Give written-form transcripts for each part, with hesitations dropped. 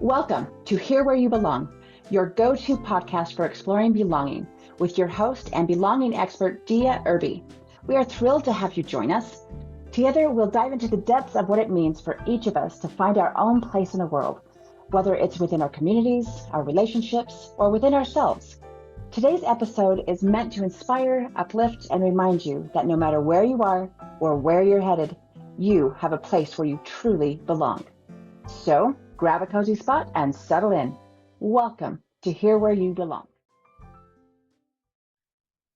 Welcome to Here Where You Belong, your go-to podcast for exploring belonging, with your host and belonging expert, Dea Irby. We are thrilled to have you join us. Together, we'll dive into the depths of what it means for each of us to find our own place in the world, whether it's within our communities, our relationships, or within ourselves. Today's episode is meant to inspire, uplift, and remind you that no matter where you are or where you're headed, you have a place where you truly belong. So, grab a cozy spot and settle in. Welcome to Here Where You Belong.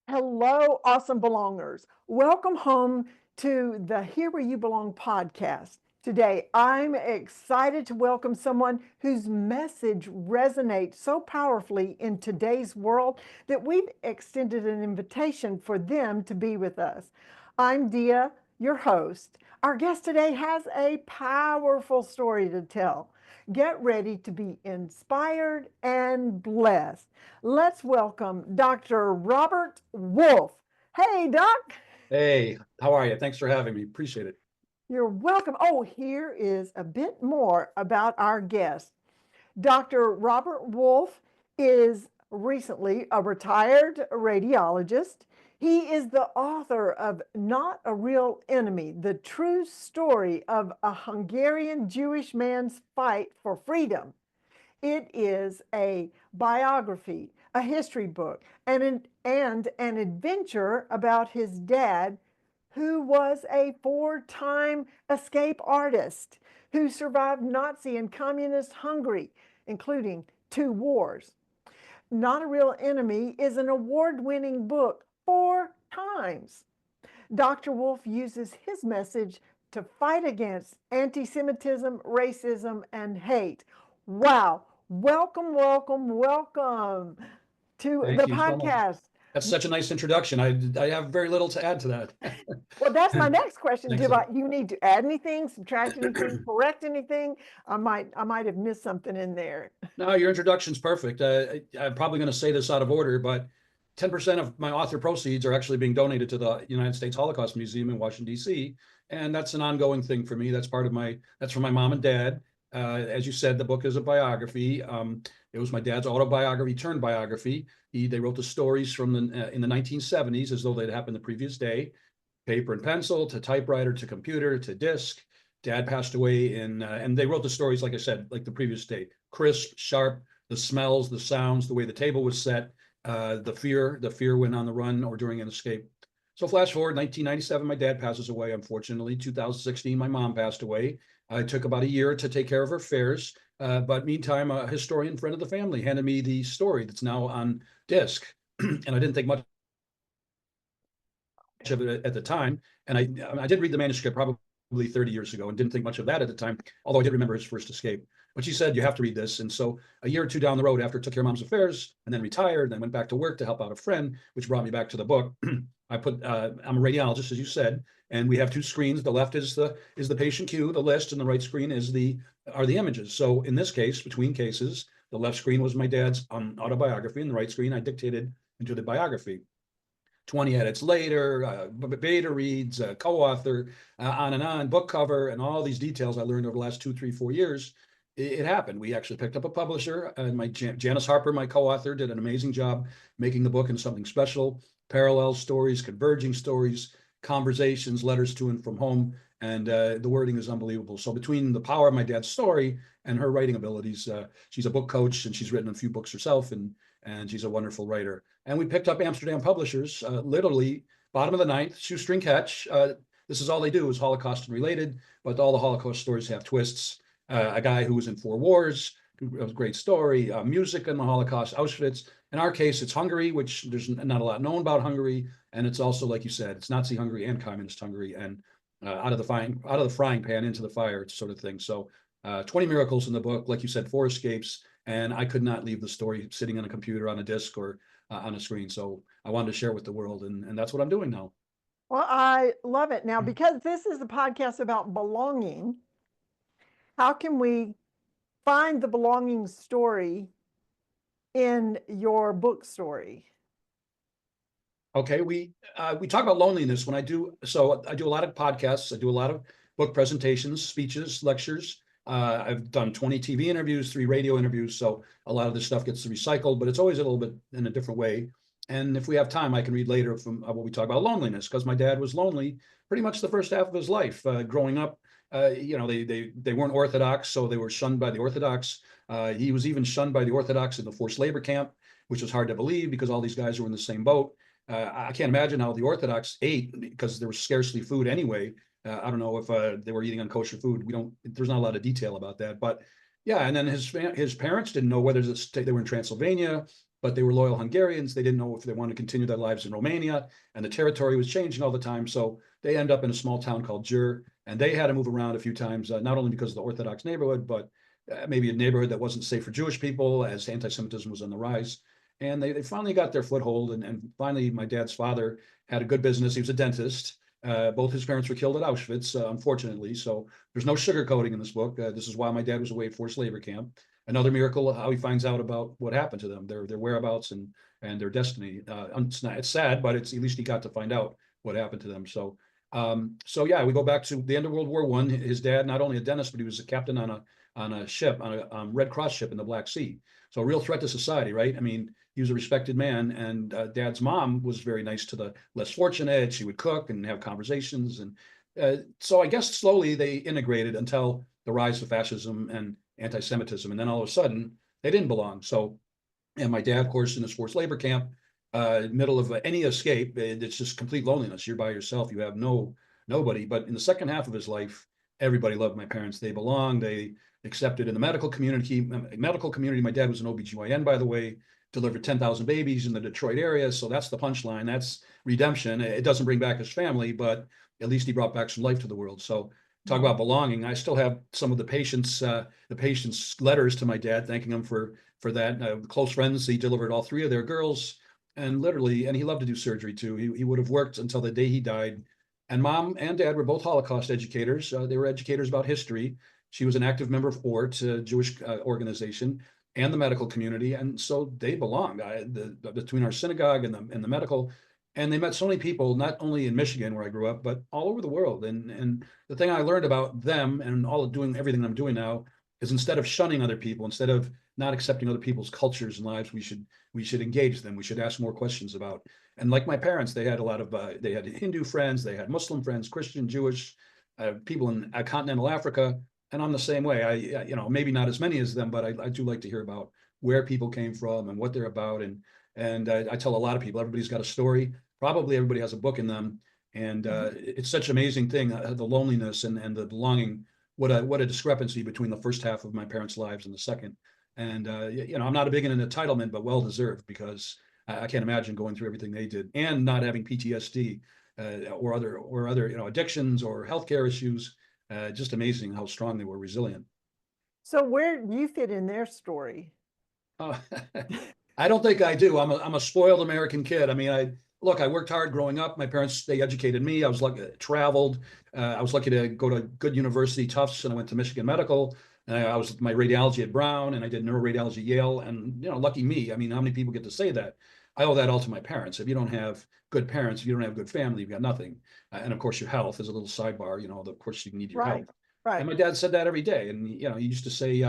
Hello, awesome belongers. Welcome home to the Here Where You Belong podcast. Today, I'm excited to welcome someone whose message resonates so powerfully in today's world that we've extended an invitation for them to be with us. I'm Dea, your host. Our guest today has a powerful story to tell. Get ready to be inspired and blessed. Let's welcome Dr. Robert Wolf. Hey, Doc. Hey, how are you? Thanks for having me. Appreciate it. You're welcome. Oh, here is a bit more about our guest. Dr. Robert Wolf is recently a retired radiologist. He is the author of Not a Real Enemy, the true story of a Hungarian Jewish man's fight for freedom. It is a biography, a history book, and an adventure about his dad, who was a four-time escape artist who survived Nazi and Communist Hungary, including 2 wars. Not a Real Enemy is an award-winning book 4 times. Dr. Wolf uses his message to fight against anti-Semitism, racism, and hate. Wow. Welcome, welcome, welcome to Thank the you so much. podcast. That's such a nice introduction. I have very little to add to that. Well, that's my next question. Do Excellent. you need to add anything, subtract anything, correct anything? I might have missed something in there. No, your introduction's perfect. I'm probably going to say this out of order, but 10% of my author proceeds are actually being donated to the United States Holocaust Museum in Washington, D.C. And that's an ongoing thing for me. That's from my mom and dad. As you said, the book is a biography. It was my dad's autobiography turned biography. They wrote the stories in the 1970s as though they'd happened the previous day, paper and pencil to typewriter to computer to disc. Dad passed away and they wrote the stories, like I said, like the previous day, crisp, sharp, the smells, the sounds, the way the table was set, the fear when on the run or during an escape. So flash forward, 1997, my dad passes away, unfortunately. 2016, my mom passed away. I took about a year to take care of her affairs. But meantime, a historian friend of the family handed me the story that's now on disc. And I didn't think much of it at the time. And I did read the manuscript probably 30 years ago and didn't think much of that at the time, although I did remember his first escape. But she said, you have to read this. And so a year or two down the road, after I took care of mom's affairs and then retired, and then went back to work to help out a friend, which brought me back to the book. I'm a radiologist, as you said, and we have 2 screens. The left is the patient queue, the list, and the right screen are the images. So in this case, between cases, the left screen was my dad's autobiography, and the right screen I dictated into the biography. 20 edits later, beta reads, co-author, on and on, book cover, and all these details I learned over the last 2, 3, 4 years. It happened. We actually picked up a publisher, and Janice Harper, my co-author, did an amazing job making the book into something special. Parallel stories, converging stories, conversations, letters to and from home, and the wording is unbelievable. So between the power of my dad's story and her writing abilities, she's a book coach and she's written a few books herself, and she's a wonderful writer. And we picked up Amsterdam publishers, literally bottom of the ninth, shoestring catch. This is all they do is Holocaust and related, but all the Holocaust stories have twists. A guy who was in 4 wars, a great story, music in the Holocaust, Auschwitz. In our case, it's Hungary, which there's not a lot known about Hungary. And it's also, like you said, it's Nazi Hungary and Communist Hungary, and out of the frying pan into the fire, sort of thing. So 20 miracles in the book, like you said, 4 escapes. And I could not leave the story sitting on a computer, on a disc, or on a screen. So I wanted to share with the world. And that's what I'm doing now. Well, I love it. Now, because this is the podcast about belonging, how can we find the belonging story in your book story? Okay, we talk about loneliness when I do. So I do a lot of podcasts. I do a lot of book presentations, speeches, lectures. I've done 20 TV interviews, 3 radio interviews. So a lot of this stuff gets recycled, but it's always a little bit in a different way. And if we have time, I can read later from what we talk about loneliness, because my dad was lonely pretty much the first half of his life. Growing up, they weren't Orthodox, so they were shunned by the Orthodox. He was even shunned by the Orthodox in the forced labor camp, which was hard to believe because all these guys were in the same boat. I can't imagine how the Orthodox ate, because there was scarcely food anyway. I don't know if they were eating unkosher food. There's not a lot of detail about that, but yeah. And then his parents didn't know whether they were in Transylvania, but they were loyal Hungarians. They didn't know if they wanted to continue their lives in Romania, and the territory was changing all the time. So they end up in a small town called Jur, and they had to move around a few times, not only because of the Orthodox neighborhood, but maybe a neighborhood that wasn't safe for Jewish people as anti-Semitism was on the rise. And they finally got their foothold. And finally, my dad's father had a good business. He was a dentist. Both his parents were killed at Auschwitz, unfortunately. So there's no sugarcoating in this book. This is why my dad was away at forced labor camp. Another miracle, how he finds out about what happened to them, their whereabouts and their destiny. It's sad, but at least he got to find out what happened to them. So yeah, we go back to the end of World War I. His dad, not only a dentist, but he was a captain on a ship, on a Red Cross ship in the Black Sea. So a real threat to society, right? I mean, he was a respected man, and Dad's mom was very nice to the less fortunate. She would cook and have conversations. And so I guess slowly they integrated until the rise of fascism and anti-Semitism. And then all of a sudden they didn't belong. So, and my dad, of course, in his forced labor camp, middle of any escape, it's just complete loneliness. You're by yourself. You have nobody. But in the second half of his life, everybody loved my parents. They belonged. They accepted in the medical community. My dad was an OBGYN, by the way, delivered 10,000 babies in the Detroit area. So that's the punchline. That's redemption. It doesn't bring back his family, but at least he brought back some life to the world. So talk about belonging. I still have some of the patients' letters to my dad, thanking him for that. Close friends, he delivered all 3 of their girls, and literally, and he loved to do surgery too. He would have worked until the day he died. And mom and dad were both Holocaust educators. They were educators about history. She was an active member of ORT, a Jewish organization, and the medical community. And so they belonged between our synagogue and the medical. And they met so many people, not only in Michigan, where I grew up, but all over the world. And the thing I learned about them and all of doing everything I'm doing now is, instead of shunning other people, instead of not accepting other people's cultures and lives, we should engage them. We should ask more questions about. And like my parents, they had a lot of they had Hindu friends, they had Muslim friends, Christian, Jewish, people in continental Africa. And I'm the same way. I maybe not as many as them, but I do like to hear about where people came from and what they're about. And I tell a lot of people, everybody's got a story. Probably everybody has a book in them. And it's such an amazing thing, the loneliness and the belonging. What a discrepancy between the first half of my parents' lives and the second. And I'm not a big in entitlement, but well deserved, because I can't imagine going through everything they did and not having PTSD or other addictions or healthcare issues. Just amazing how strong they were, resilient. So where do you fit in their story? I don't think I do. I'm a spoiled American kid. I mean, I worked hard growing up. My parents, they educated me. I was lucky, traveled. I was lucky to go to good university, Tufts, and I went to Michigan Medical. I was my radiology at Brown, and I did neuroradiology at Yale. And lucky me. I mean, how many people get to say that? I owe that all to my parents. If you don't have good parents, if you don't have good family, you've got nothing. And of course, your health is a little sidebar. Of course, you need your health. Right. And my dad said that every day. And he used to say,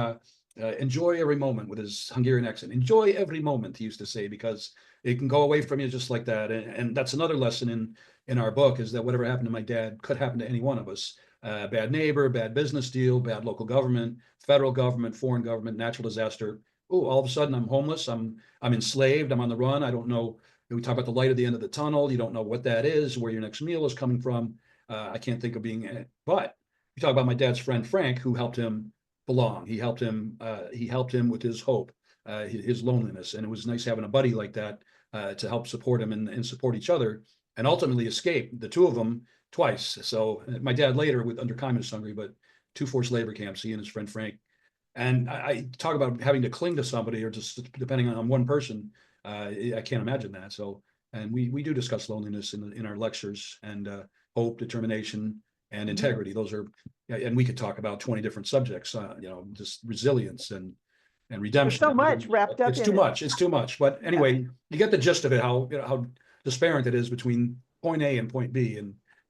enjoy every moment, with his Hungarian accent. Enjoy every moment, he used to say, because it can go away from you just like that. And that's another lesson in our book, is that whatever happened to my dad could happen to any one of us. Bad neighbor, bad business deal, bad local government, federal government, foreign government, natural disaster. Oh, all of a sudden I'm homeless. I'm enslaved. I'm on the run. I don't know. We talk about the light at the end of the tunnel. You don't know what that is, where your next meal is coming from. I can't think of being, but you talk about my dad's friend, Frank, who helped him belong. He helped him with his hope, his loneliness. And it was nice having a buddy like that to help support him and support each other, and ultimately escape, the two of them, twice. So my dad later under Communist Hungary, but 2 forced labor camps, he and his friend Frank. And I talk about having to cling to somebody, or just depending on one person. I can't imagine that. So, and we do discuss loneliness in our lectures, and hope, determination, and integrity. Those are, and we could talk about 20 different subjects. Just resilience and redemption. There's so much wrapped up. It's too much. It's too much. But anyway, you get the gist of it. How disparate it is between point A and point B,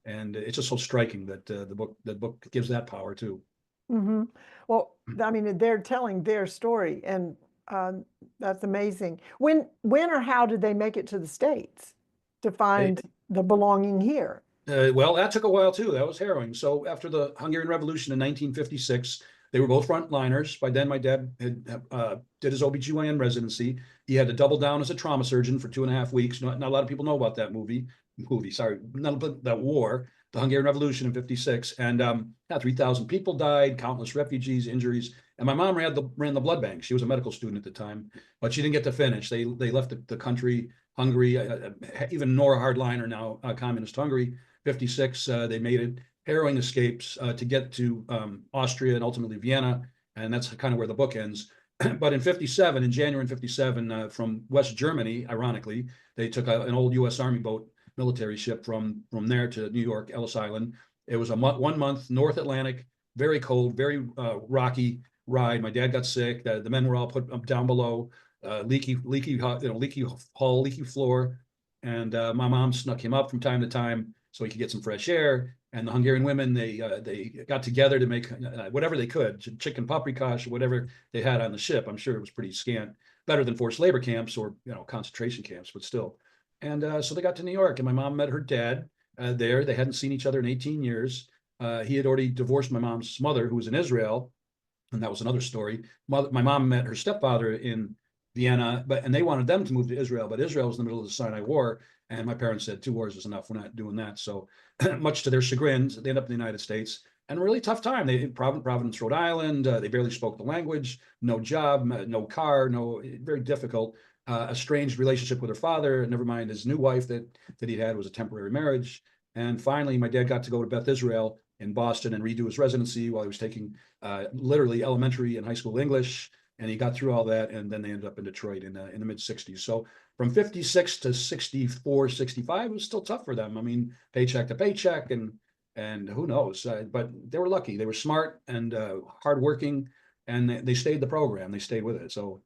and it's just so striking that the book gives that power too. Mm-hmm. Well, I mean, they're telling their story, and that's amazing. When or how did they make it to the States to They, find the belonging here? well, that took a while too. That was harrowing. So after the Hungarian Revolution in 1956, they were both frontliners. By then, my dad had did his OBGYN residency. He had to double down as a trauma surgeon for 2.5 weeks. Not a lot of people know about that sorry, not about that war, the Hungarian Revolution in 56. And 3,000 people died, countless refugees, injuries. And my mom ran the blood bank. She was a medical student at the time, but she didn't get to finish. They left the country, Hungary, even Nora hardliner, now communist Hungary. 56, they made it harrowing escapes to get to Austria and ultimately Vienna, and that's kind of where the book ends. But in January in 57, from West Germany, ironically, they took an old U.S. Army boat, military ship from there to New York, Ellis Island. It was a 1 month North Atlantic, very cold, very rocky ride. My dad got sick. The men were all put up down below, leaky hull, leaky floor, and my mom snuck him up from time to time so he could get some fresh air. And the Hungarian women, they got together to make whatever they could, chicken paprikash, whatever they had on the ship. I'm sure it was pretty scant, better than forced labor camps or concentration camps, but still. And so they got to New York, and my mom met her dad there. They hadn't seen each other in 18 years. He had already divorced my mom's mother, who was in Israel, and that was another story. My mom met her stepfather in Vienna, and they wanted them to move to Israel, but Israel was in the middle of the Sinai War, and my parents said 2 wars is enough. We're not doing that. So, much to their chagrin, they ended up in the United States, and a really tough time. They in Providence, Rhode Island. They barely spoke the language, no job, no car, very difficult. A strange relationship with her father. Never mind his new wife that he had was a temporary marriage. And finally, my dad got to go to Beth Israel in Boston and redo his residency while he was taking literally elementary and high school English. And he got through all that, and then they ended up in Detroit in the mid 60s. So from 56 to 64, 65, it was still tough for them. I mean, paycheck to paycheck, and who knows? But they were lucky. They were smart and hardworking, and they stayed the program. They stayed with it. So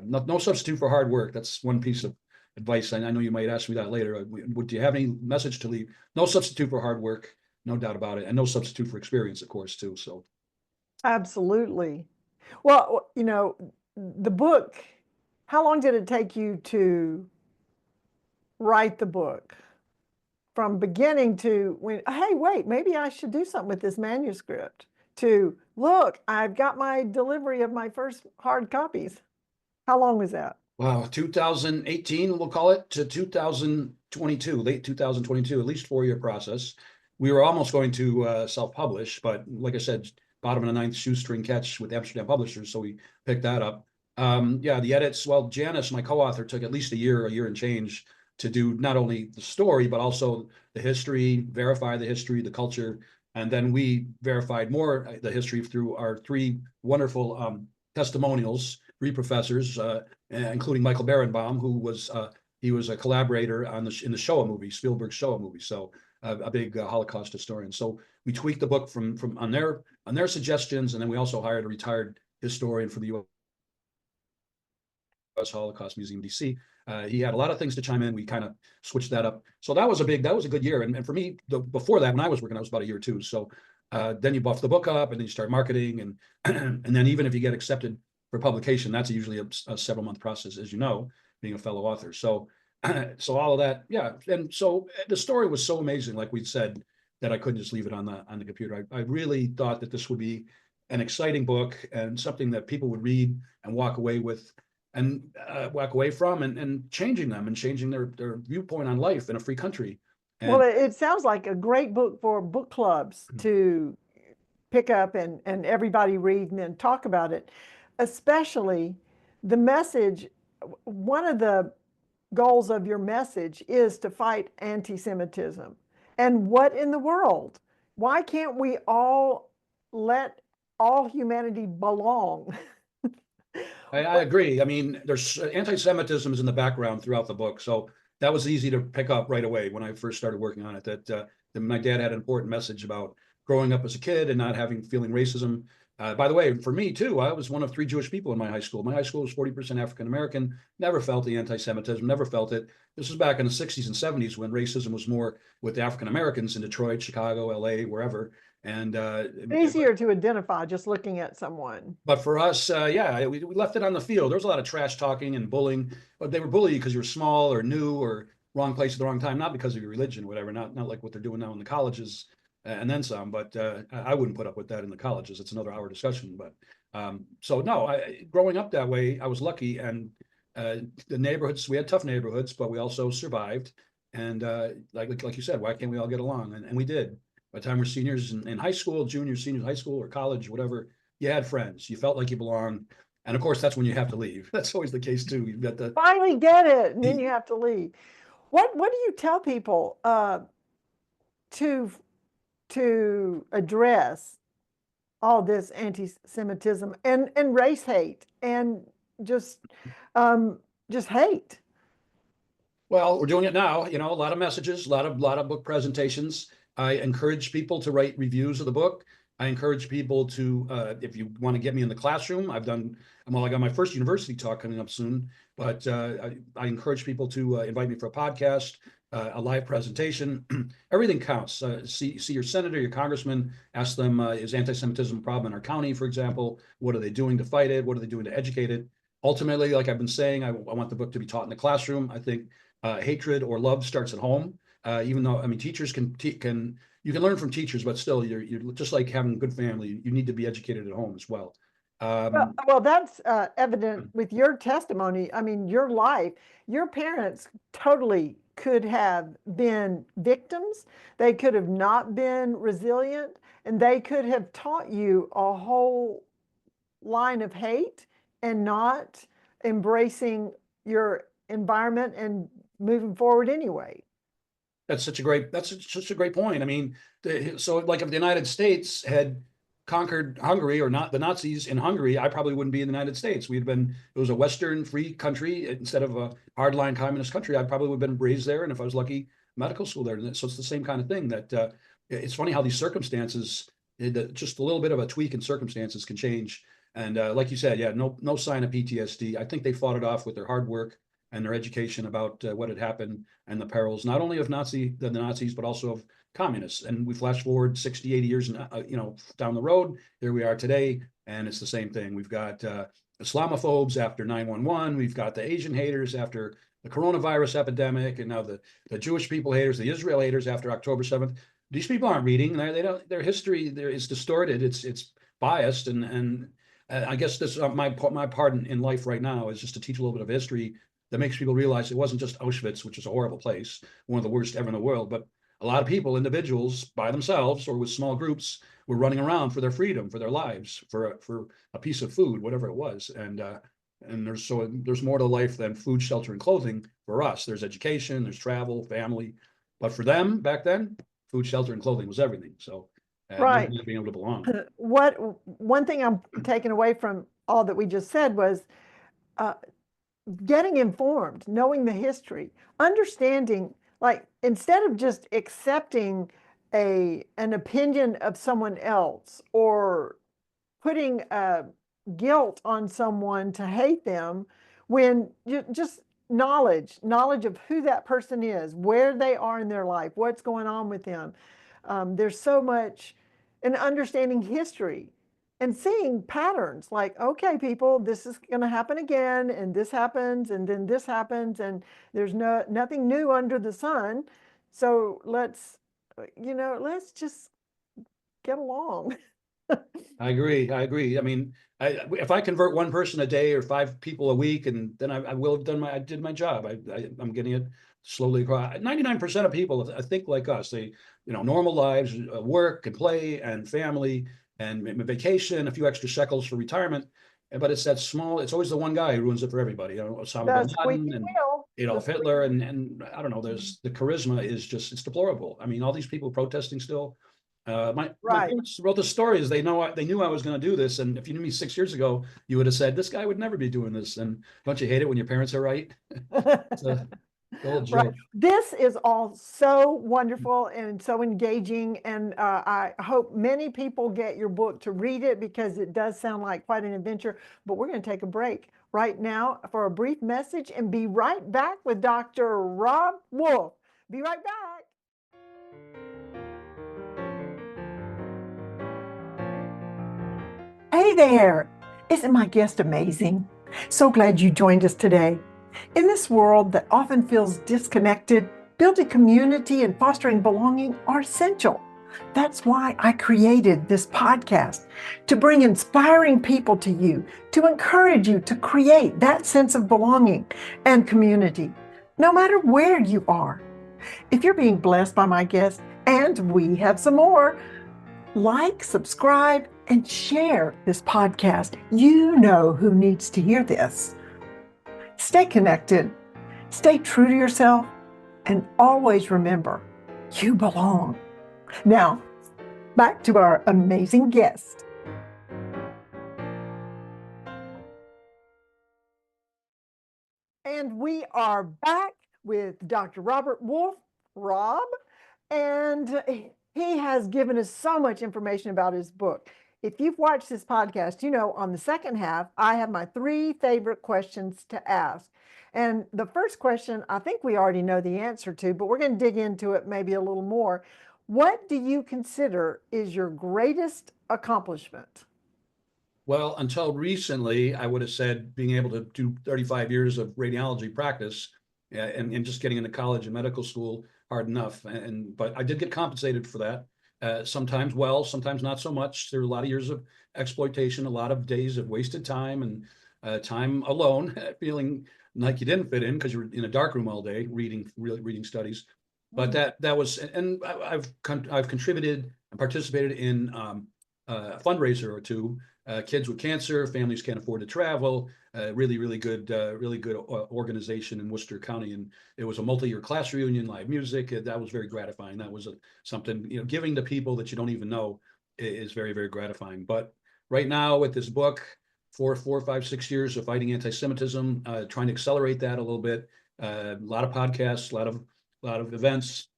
no substitute for hard work. That's one piece of advice. I know you might ask me that later. Do you have any message to leave? No substitute for hard work, no doubt about it, and no substitute for experience, of course, too. So Absolutely. Well, the book, how long did it take you to write the book? From beginning to when, hey, wait, maybe I should do something with this manuscript, to look, I've got my delivery of my first hard copies. How long was that? wow, 2018, we'll call it, to 2022, late 2022, at least 4-year process. We were almost going to self-publish, but like I said, bottom of the ninth shoestring catch with Amsterdam Publishers, so we picked that up. Yeah, the edits, well, Janice, my co-author, took at least a year and change to do not only the story, but also the history, verify the history, the culture, and then we verified more the history through our 3 wonderful testimonials, 3 professors, including Michael Berenbaum, who was he was a collaborator in the Shoah movie, Spielberg's Shoah movie, so a big Holocaust historian. So we tweaked the book from on their suggestions, and then we also hired a retired historian from the U.S. Holocaust Museum, D.C. He had a lot of things to chime in. We kind of switched that up. So that was a good year. And for me, before that, when I was working, I was about a year too. So then you buff the book up, and then you start marketing, and and then even if you get accepted for publication, that's usually a several month process, as you know, being a fellow author. So so all of that, yeah. And so the story was so amazing, like we said, that I couldn't just leave it on the computer. I really thought that this would be an exciting book and something that people would read and walk away with, and walk away from, and changing them and changing their viewpoint on life in a free country. And Well, it sounds like a great book for book clubs to pick up and everybody read and then talk about it, especially the message. One of the goals of your message is to fight anti-Semitism. And what in the world? Why can't we all let all humanity belong? I agree. I mean, there's anti-Semitism is in the background throughout the book, so that was easy to pick up right away when I first started working on it. That my dad had an important message about growing up as a kid and not feeling racism. By the way, for me too, I was one of 3 Jewish people in my high school. My high school was 40% African American. Never felt the anti-Semitism. Never felt it. This was back in the 60s and 70s when racism was more with the African Americans in Detroit, Chicago, LA, wherever. And Easier to identify just looking at someone. but for us, yeah, we left it on the field. There was a lot of trash talking and bullying, but they were bullying because you were small or new or wrong place at the wrong time, not because of your religion or whatever, not like what they're doing now in the colleges and then some. But I wouldn't put up with that in the colleges. It's another hour discussion. But so no, growing up that way, I was lucky. And the neighborhoods, we had tough neighborhoods, but we also survived. And like you said, why can't we all get along? And we did. By the time we're seniors in high school, juniors, seniors, high school or college, whatever, you had friends. You felt like you belonged. And of course, that's when you have to leave. That's always the case too. You've got the finally get it, and then you have to leave. What do you tell people to address all this anti-Semitism and race hate and just hate? Well, we're doing it now. You know, a lot of messages, a lot of book presentations. I encourage people to write reviews of the book. I encourage people to, if you want to get me in the classroom, I got my first university talk coming up soon, but I encourage people to invite me for a podcast, a live presentation. Everything counts. See your senator, your congressman, ask them, is anti-Semitism a problem in our county, for example? What are they doing to fight it? What are they doing to educate it? Ultimately, like I've been saying, I want the book to be taught in the classroom. I think hatred or love starts at home. Even though, I mean, teachers you can learn from teachers, but still you're just like having a good family. You need to be educated at home as well. Well, that's evident with your testimony. I mean, your life, your parents totally could have been victims. They could have not been resilient, and they could have taught you a whole line of hate and not embracing your environment and moving forward anyway. That's such a great point. I mean, so like if the United States had conquered Hungary or not the Nazis in Hungary, I probably wouldn't be in the United States. It was a Western free country instead of a hardline communist country. I probably would have been raised there. And if I was lucky, medical school there. So it's the same kind of thing that it's funny how these circumstances, just a little bit of a tweak in circumstances can change. And like you said, yeah, no sign of PTSD. I think they fought it off with their hard work and their education about what had happened and the perils, not only of the Nazis, but also of communists. And we flash forward 60, 80 years, down the road, here we are today, and it's the same thing. We've got Islamophobes after 9/11. We've got the Asian haters after the coronavirus epidemic, and now the Jewish people haters, the Israel haters after October 7th. These people aren't reading. Their history is distorted. It's biased, and I guess this my part in life right now is just to teach a little bit of history that makes people realize it wasn't just Auschwitz, which is a horrible place, one of the worst ever in the world, but a lot of people, individuals by themselves or with small groups, were running around for their freedom, for their lives, for a piece of food, whatever it was. And there's more to life than food, shelter, and clothing. For us, there's education, there's travel, family, but for them back then, food, shelter, and clothing was everything. So right, being able to belong. One thing I'm taking away from all that we just said was getting informed, knowing the history, understanding, like instead of just accepting an opinion of someone else or putting guilt on someone to hate them, when you just knowledge of who that person is, where they are in their life, what's going on with them. There's so much in understanding history and seeing patterns, like, okay, people, this is going to happen again, and this happens, and then this happens, and there's nothing new under the sun. So let's just get along. I agree. I mean, if I convert one person a day or 5 people a week, and then I will have done I did my job. I'm getting it slowly across. 99% of people, I think, like us, they, normal lives, work and play and family and vacation, a few extra shekels for retirement. But it's it's always the one guy who ruins it for everybody. Osama bin Laden and Adolf Hitler. And I don't know, the charisma is just, it's deplorable. I mean, all these people protesting still. My parents wrote the stories. They knew I was going to do this. And if you knew me 6 years ago, you would have said, this guy would never be doing this. And don't you hate it when your parents are right? It's a old joke. Right. This is all so wonderful and so engaging. And I hope many people get your book to read it, because it does sound like quite an adventure. But we're going to take a break right now for a brief message and be right back with Dr. Rob Wolf. Be right back. Hey there! Isn't my guest amazing? So glad you joined us today. In this world that often feels disconnected, building community and fostering belonging are essential. That's why I created this podcast, to bring inspiring people to you, to encourage you to create that sense of belonging and community, no matter where you are. If you're being blessed by my guest, and we have some more, like, subscribe, and share this podcast. You know who needs to hear this. Stay connected, stay true to yourself, and always remember, you belong. Now, back to our amazing guest. And we are back with Dr. Robert Wolf, Rob, and he has given us so much information about his book. If you've watched this podcast, you know on the second half, I have my 3 favorite questions to ask. And the first question, I think we already know the answer to, but we're going to dig into it maybe a little more. What do you consider is your greatest accomplishment? Well, until recently, I would have said being able to do 35 years of radiology practice and just getting into college and medical school hard enough. But I did get compensated for that. Sometimes well, sometimes not so much. There were a lot of years of exploitation, a lot of days of wasted time and time alone, feeling like you didn't fit in because you were in a dark room all day reading studies. But that was, and I've contributed and participated in a fundraiser or two. Kids with cancer, families can't afford to travel. Really good organization in Worcester County, and it was a multi-year class reunion, live music. That was very gratifying. That was something, giving to people that you don't even know is very, very gratifying. But right now with this book, 4, 5, 6 years of fighting anti-Semitism, trying to accelerate that a little bit. A lot of podcasts, a lot of events.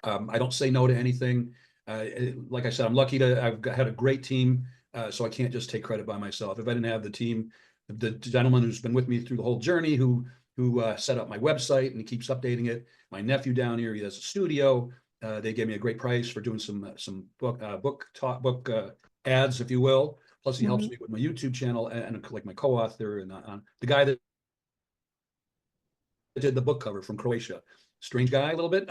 I don't say no to anything. Like I said, I'm lucky I've had a great team. So I can't just take credit by myself. If I didn't have the team, the gentleman who's been with me through the whole journey, who set up my website and he keeps updating it. My nephew down here, he has a studio. They gave me a great price for doing some book ads, if you will. Plus, he helps me with my YouTube channel and like my co-author and the guy that did the book cover from Croatia. Strange guy, a little bit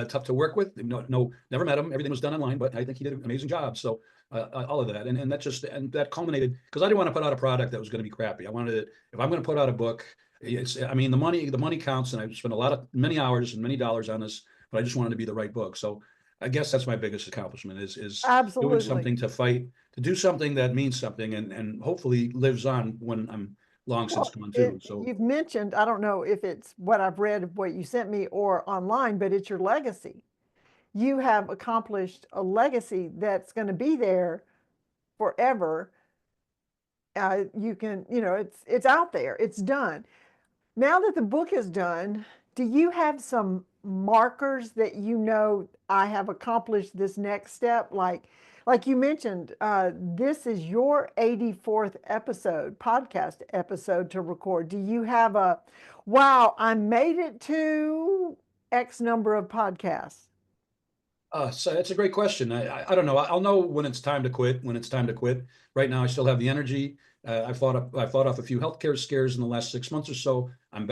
tough to work with. No, never met him. Everything was done online, but I think he did an amazing job. So all of that, and that culminated because I didn't want to put out a product that was going to be crappy. I wanted to, if I'm going to put out a book, I mean, the money counts, and I've spent many hours and many dollars on this, but I just wanted to be the right book. So I guess that's my biggest accomplishment is Absolutely. doing something to do something that means something and hopefully lives on when I'm long since gone too. So you've mentioned, I don't know if it's what I've read of what you sent me or online, but it's your legacy. You have accomplished a legacy that's going to be there forever. You can, it's out there, it's done. Now that the book is done, do you have some markers that I have accomplished this next step? Like you mentioned, this is your 84th podcast episode to record. Do you have wow, I made it to X number of podcasts? So that's a great question. I don't know. I'll know when it's time to quit. Right now, I still have the energy. I fought off a few healthcare scares in the last 6 months or so. I'm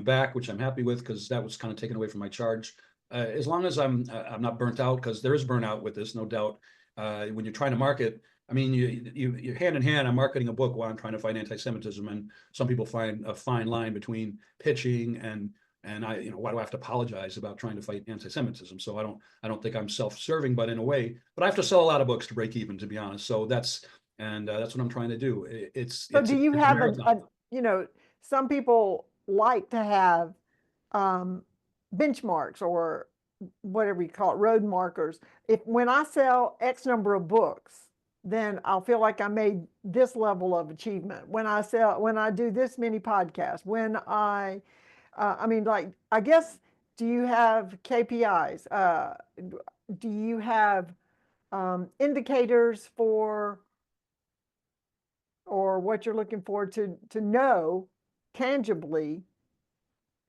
back, which I'm happy with because that was kind of taken away from my charge. As long as I'm not burnt out, because there is burnout with this, no doubt. When you're trying to market, I mean, you hand in hand. I'm marketing a book while I'm trying to fight anti-Semitism, and some people find a fine line between pitching and why do I have to apologize about trying to fight anti-Semitism? So I don't think I'm self-serving, but in a way, but I have to sell a lot of books to break even, to be honest. So that's what I'm trying to do. Do you have some people like to have benchmarks or whatever you call it, road markers. When I sell X number of books, then I'll feel like I made this level of achievement. When I do this many podcasts, I guess, do you have KPIs? Do you have indicators for, or what you're looking for to know tangibly,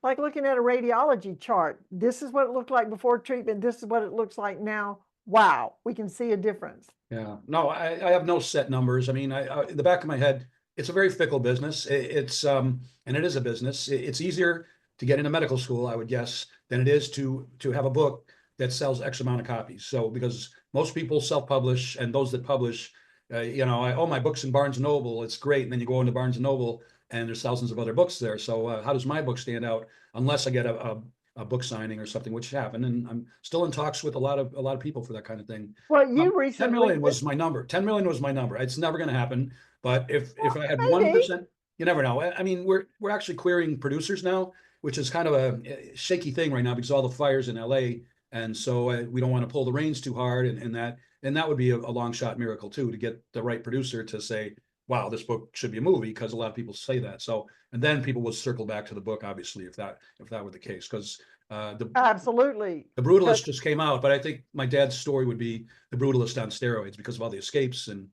like looking at a radiology chart? This is what it looked like before treatment. This is what it looks like now wow, we can see a difference. Yeah, no, I have no set numbers. I mean, in the back of my head, it's a very fickle business. And it is a business. It's easier to get into medical school, I would guess, than it is to have a book that sells X amount of copies. So because most people self-publish, and those that publish, my book's in Barnes and Noble. It's great, and then you go into Barnes and Noble, and there's thousands of other books there. So how does my book stand out unless I get a book signing or something, which happened? And I'm still in talks with a lot of people for that kind of thing. Well, you 10 recently, million was my number. 10 million was my number. It's never going to happen. But if I had maybe. 1%, you never know. I mean, we're actually querying producers now, which is kind of a shaky thing right now because of all the fires in LA. And so we don't want to pull the reins too hard. And that would be a long shot miracle too, to get the right producer to say, wow, this book should be a movie, because a lot of people say that. So, and then people would circle back to the book, obviously, if that were the case, because Absolutely. The Brutalist just came out, but I think my dad's story would be The Brutalist on steroids because of all the escapes and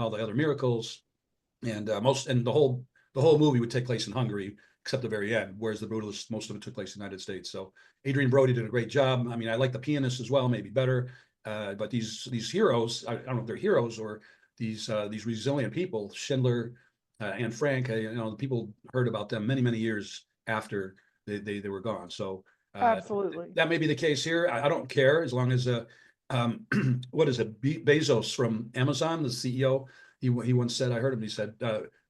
all the other miracles, and the whole movie would take place in Hungary except the very end, whereas The Brutalist, most of it took place in the United States. So Adrian Brody did a great job. I mean, I like The Pianist as well, maybe better, but these heroes, I don't know if they're heroes or these resilient people, Schindler, and Frank. People heard about them many years after they were gone. So. Absolutely. That may be the case here. I don't care, as long as what is it? Bezos from Amazon, the CEO, he once said, I heard him, he said,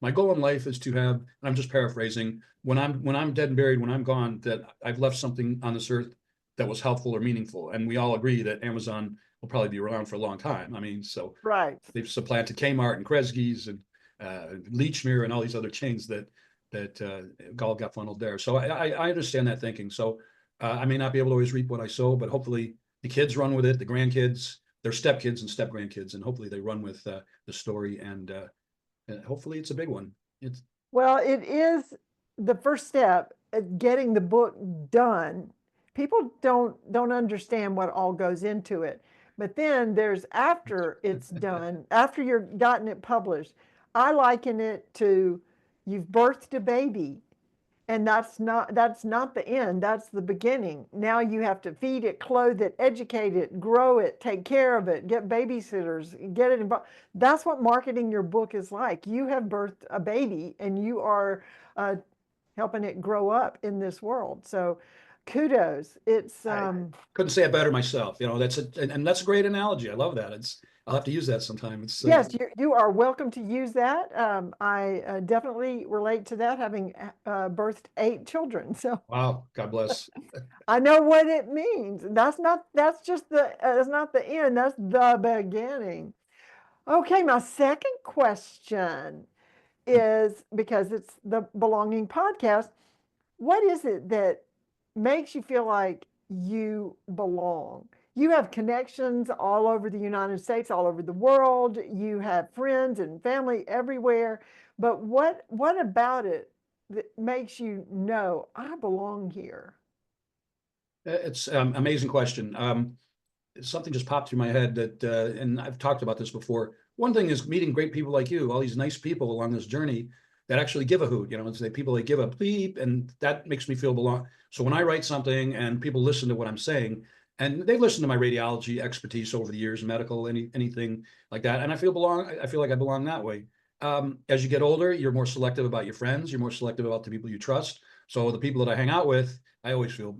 my goal in life is to have, and I'm just paraphrasing, when I'm dead and buried, when I'm gone, that I've left something on this earth that was helpful or meaningful. And we all agree that Amazon will probably be around for a long time. I mean, so right. They've supplanted Kmart and Kresge's and Lechmere and all these other chains that all got funneled there. So I understand that thinking. So I may not be able to always reap what I sow, but hopefully the kids run with it, the grandkids, their stepkids and step grandkids, and hopefully they run with the story, and hopefully it's a big one. Well, it is the first step at getting the book done. People don't understand what all goes into it. But then there's after it's done, after you've gotten it published. I liken it to you've birthed a baby. And that's not the end, that's the beginning. Now you have to feed it, clothe it, educate it, grow it, take care of it, get babysitters, get it involved. That's what marketing your book is like. You have birthed a baby and you are helping it grow up in this world. So kudos. It's I couldn't say it better myself. That's a great analogy. I love that. I'll have to use that sometime. Yes, you are welcome to use that. I definitely relate to that, having birthed 8 children. So wow, God bless. I know what it means. That's not the end. That's the beginning. Okay, my second question is, because it's the Belonging Podcast, what is it that makes you feel like you belong? You have connections all over the United States, all over the world. You have friends and family everywhere. But what about it that makes you know I belong here? It's amazing question. Something just popped through my head that, and I've talked about this before. One thing is meeting great people like you, all these nice people along this journey that actually give a hoot. It's the people that give a bleep, and that makes me feel belong. So when I write something and people listen to what I'm saying, and they've listened to my radiology expertise over the years, medical, anything like that, and I feel like I belong that way. As you get older, you're more selective about your friends. You're more selective about the people you trust. So the people that I hang out with, I always feel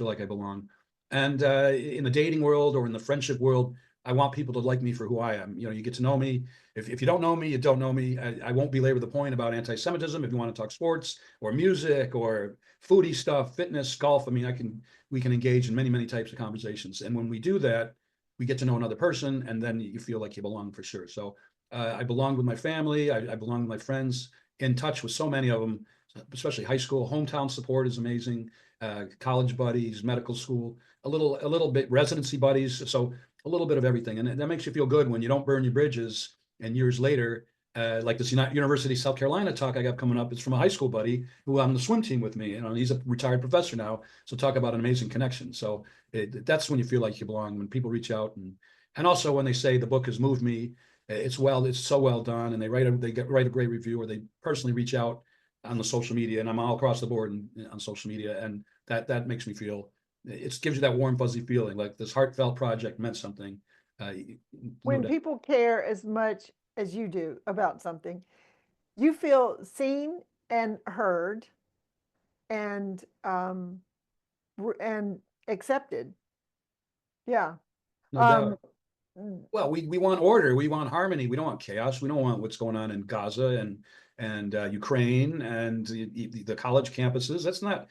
like I belong. And in the dating world or in the friendship world, I want people to like me for who I am. You get to know me. If you don't know me, you don't know me. I won't belabor the point about anti-Semitism. If you want to talk sports or music or foodie stuff, fitness, golf, I mean, we can engage in many types of conversations. And when we do that, we get to know another person, and then you feel like you belong for sure. So I belong with my family. I belong with my friends, in touch with so many of them, especially high school. Hometown support is amazing. College buddies, medical school, a little bit residency buddies. So a little bit of everything. And that makes you feel good when you don't burn your bridges. And years later, like this University of South Carolina talk I got coming up, it's from a high school buddy who on the swim team with me. He's a retired professor now. So talk about an amazing connection. So that's when you feel like you belong, when people reach out, and also when they say the book has moved me. It's so well done, and they write a great review, or they personally reach out on the social media, and I'm all across the board on social media, and that makes me feel, it gives you that warm fuzzy feeling like this heartfelt project meant something, When doubt. people care as much as you do about something, you feel seen and heard and and accepted. Yeah. No Um, doubt. Well, we want order, we want harmony, we don't want chaos, we don't want what's going on in Gaza and Ukraine and the college campuses. That's not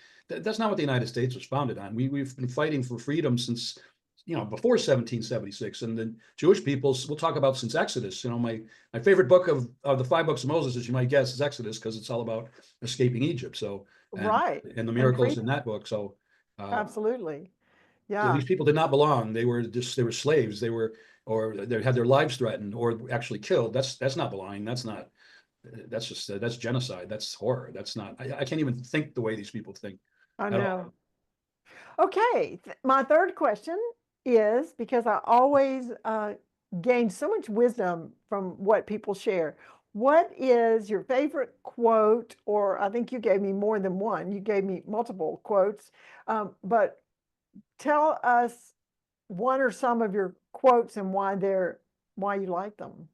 what the United States was founded on. We've been fighting for freedom since before 1776, and the Jewish peoples we'll talk about since Exodus. My favorite book of the five books of Moses, as you might guess, is Exodus, because it's all about escaping Egypt. So right. and the And miracles in that book. So absolutely. so Yeah. these people did not belong. They were slaves. Or they had their lives threatened or actually killed. That's not belonging. That's genocide. That's horror. That's not. I can't even think the way these people think I at all. know. Okay. My third question is, because I always gain so much wisdom from what people share. What is your favorite quote? Or I think you gave me more than one. You gave me multiple quotes. But tell us one or some of your quotes and why you like them.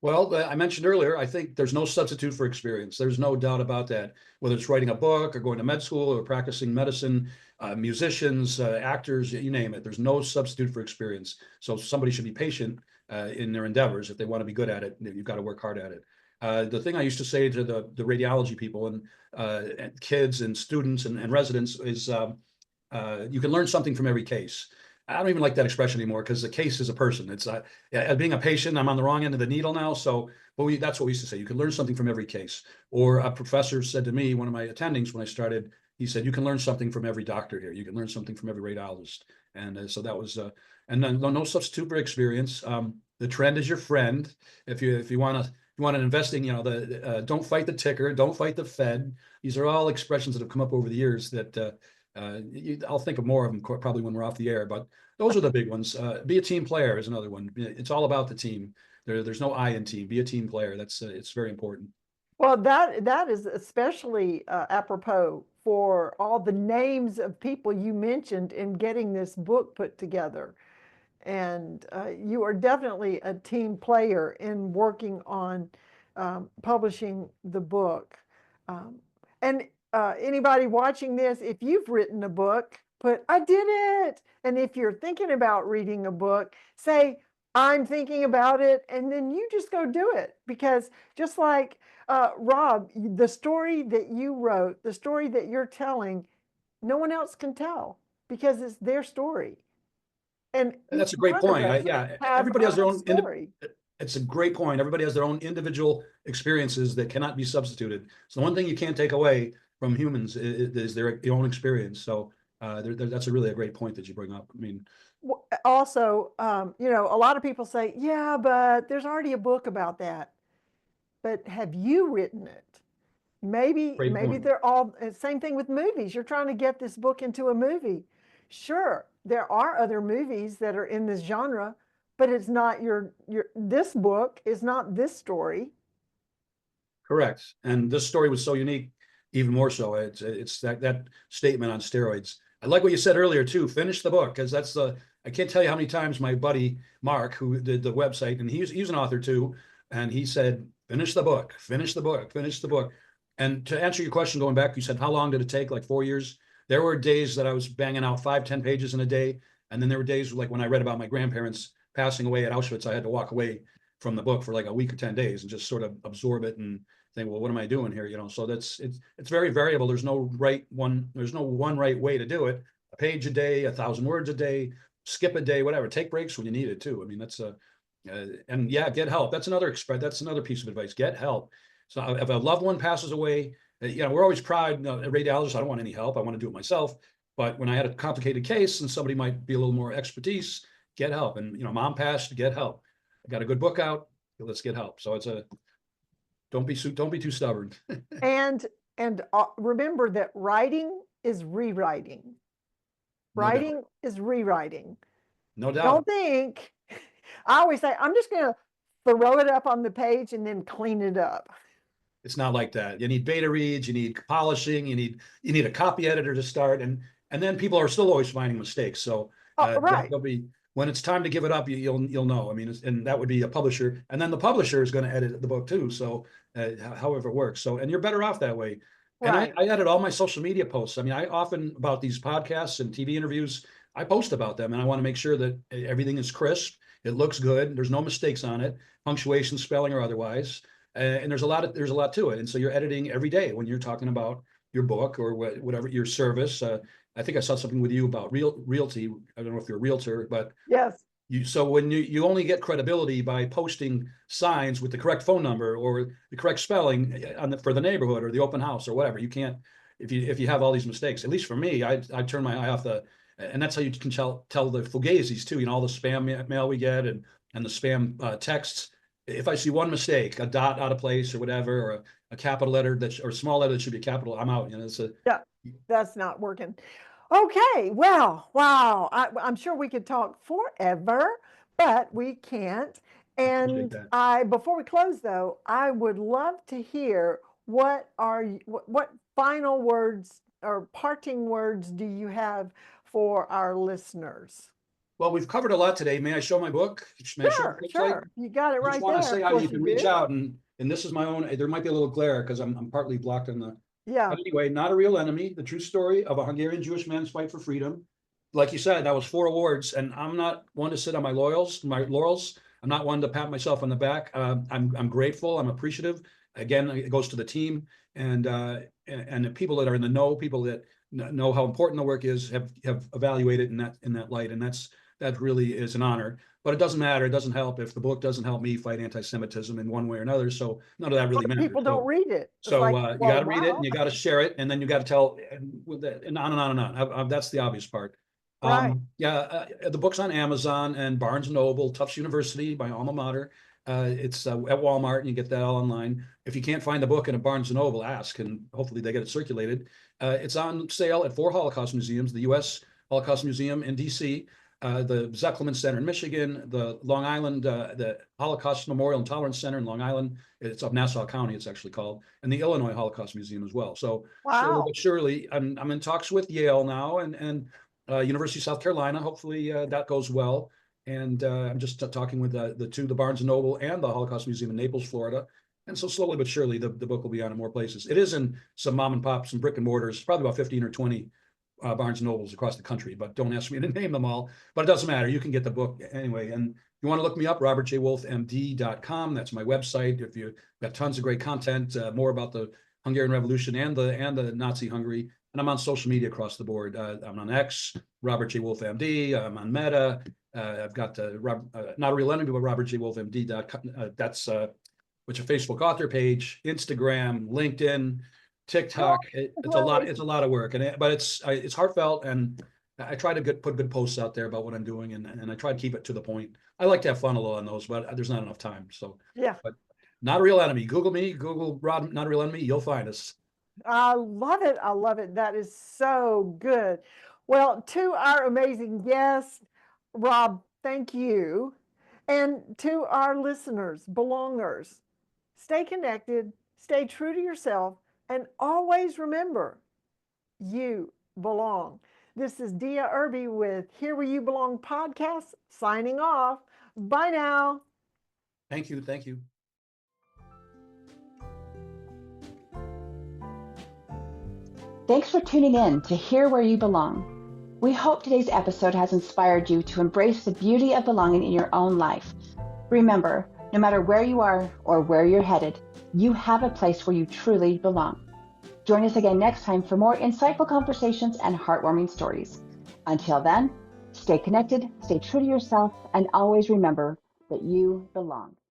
Well, I mentioned earlier, I think there's no substitute for experience. There's no doubt about that. Whether it's writing a book or going to med school or practicing medicine, musicians, actors, you name it, there's no substitute for experience. So somebody should be patient in their endeavors. If they want to be good at it, you've got to work hard at it. The thing I used to say to the radiology people and kids and students and residents is you can learn something from every case. I don't even like that expression anymore, because the case is a person. It's being a patient, I'm on the wrong end of the needle now. So, that's what we used to say. You can learn something from every case. Or a professor said to me, one of my attendings when I started, he said, you can learn something from every doctor here. You can learn something from every radiologist. And so that was, and then no substitute for experience. The trend is your friend. If you want to investing, don't fight the ticker, don't fight the Fed. These are all expressions that have come up over the years that I'll think of more of them probably when we're off the air, but those are the big ones. Be a team player is another one. It's all about the team. There's no I in team. Be a team player. It's very important. Well, that is especially apropos for all the names of people you mentioned in getting this book put together. And you are definitely a team player in working on publishing the book. And anybody watching this, if you've written a book, put, I did it. And if you're thinking about reading a book, say, I'm thinking about it. And then you just go do it. Because just like Rob, the story that you wrote, the story that you're telling, no one else can tell because it's their story. And that's a great point. Everybody has their own story. It's a great point. Everybody has their own individual experiences that cannot be substituted. So the one thing you can't take away from humans is their own experience. So that's a great point that you bring up. I mean, also, a lot of people say, yeah, but there's already a book about that. But have you written it? Maybe they're all, same thing with movies. You're trying to get this book into a movie. Sure, there are other movies that are in this genre, but it's not this book is not this story. Correct. And this story was so unique, even more so. It's that statement on steroids. I like what you said earlier too. Finish the book, because I can't tell you how many times my buddy Mark, who did the website, and he's an author too, and he said, finish the book, finish the book, finish the book. And to answer your question, going back, you said, how long did it take? Like 4 years? There were days that I was banging out 5-10 pages in a day. And then there were days like when I read about my grandparents passing away at Auschwitz, I had to walk away from the book for like a week or 10 days and just sort of absorb it and think, well, what am I doing here? So it's very variable. There's no one right way to do it. A page a day, 1,000 words a day, skip a day, whatever. Take breaks when you need it too. I mean, and yeah, get help. That's another piece of advice. Get help. So if a loved one passes away, we're always proud, a radiologist, I don't want any help. I want to do it myself. But when I had a complicated case and somebody might be a little more expertise, get help. And, mom passed, get help. I got a good book out. Let's get help. So don't be too stubborn. and remember that writing is rewriting. Writing is rewriting. No doubt. Don't think, I always say, I'm just going to throw it up on the page and then clean it up. It's not like that. You need beta reads, you need polishing, you need a copy editor to start, and then people are still always finding mistakes. So right. don't be when it's time to give it up, you'll know. I mean, and that would be a publisher, and then the publisher is going to edit the book too. So however it works. So, and you're better off that way. Right. And I edit all my social media posts. I mean, I often about these podcasts and TV interviews, I post about them, and I want to make sure that everything is crisp. It looks good. There's no mistakes on it, punctuation, spelling, or otherwise. And there's a lot to it. And so you're editing every day when you're talking about your book or whatever your service. I think I saw something with you about realty. I don't know if you're a realtor, but Yes. So when you only get credibility by posting signs with the correct phone number or the correct spelling for the neighborhood or the open house or whatever. You can't if you have all these mistakes. At least for me, I turn my eye off and that's how you can tell the fugazis too. All the spam mail we get and the spam texts. If I see one mistake, a dot out of place or whatever, or a capital letter or a small letter that should be a capital, I'm out. Yeah, that's not working. Okay, well, wow. I'm sure we could talk forever, but we can't. And before we close though, I would love to hear what final words or parting words do you have for our listeners? Well, we've covered a lot today. May I show my book? Sure. You got it right there. I just want to say how you can reach out, and this is my own. There might be a little glare because I'm partly blocked on the. Yeah. But anyway, Not a Real Enemy: The True Story of a Hungarian Jewish Man's Fight for Freedom. Like you said, that was 4 awards, and I'm not one to sit on my laurels. I'm not one to pat myself on the back. I'm grateful. I'm appreciative. Again, it goes to the team and the people that are in the know, people that know how important the work is, have evaluated in that light, and that really is an honor. But it doesn't matter. It doesn't help if the book doesn't help me fight anti-Semitism in one way or another. So none of that really matters. People don't read it. So you got to read it, and you got to share it, and then you got to tell, and on and on and on. That's the obvious part. Right. The book's on Amazon and Barnes & Noble, Tufts University, my alma mater. It's at Walmart, and you get that all online. If you can't find the book in a Barnes & Noble, ask, and hopefully they get it circulated. It's on sale at 4 Holocaust museums: the U.S. Holocaust Museum in D.C., the Zeppelin Center in Michigan, the Long Island, the Holocaust Memorial and Tolerance Center in Long Island. It's of Nassau County, it's actually called, and the Illinois Holocaust Museum as well. So slowly but surely, I'm in talks with Yale now and University of South Carolina. Hopefully that goes well. And I'm just talking with the Barnes & Noble and the Holocaust Museum in Naples, Florida. And so slowly but surely, the book will be on in more places. It is in some mom and pop, some brick and mortars, probably about 15 or 20 Barnes & Nobles across the country, but don't ask me to name them all. But it doesn't matter. You can get the book anyway. And if you want to look me up, robertjwolfmd.com. That's my website. If you've got tons of great content, more about the Hungarian Revolution and the Nazi Hungary. And I'm on social media across the board. I'm on X, Robert J. Wolf MD. I'm on Meta. I've got Not a Real Enemy, but robertjwolfmd.com. That's which a Facebook author page, Instagram, LinkedIn, TikTok. It's a lot of work, but it's heartfelt, and I try to put good posts out there about what I'm doing, and I try to keep it to the point. I like to have fun a little on those, but there's not enough time. So yeah. But Not a Real Enemy. Google me. Google Not a Real Enemy. You'll find us. I love it. I love it. That is so good. Well, to our amazing guest, Rob, thank you. And to our listeners, belongers, stay connected, stay true to yourself, and always remember, you belong. This is Dea Irby with Here Where You Belong podcast, signing off. Bye now. Thank you. Thank you. Thanks for tuning in to Here Where You Belong. We hope today's episode has inspired you to embrace the beauty of belonging in your own life. Remember, no matter where you are or where you're headed, you have a place where you truly belong. Join us again next time for more insightful conversations and heartwarming stories. Until then, stay connected, stay true to yourself, and always remember that you belong.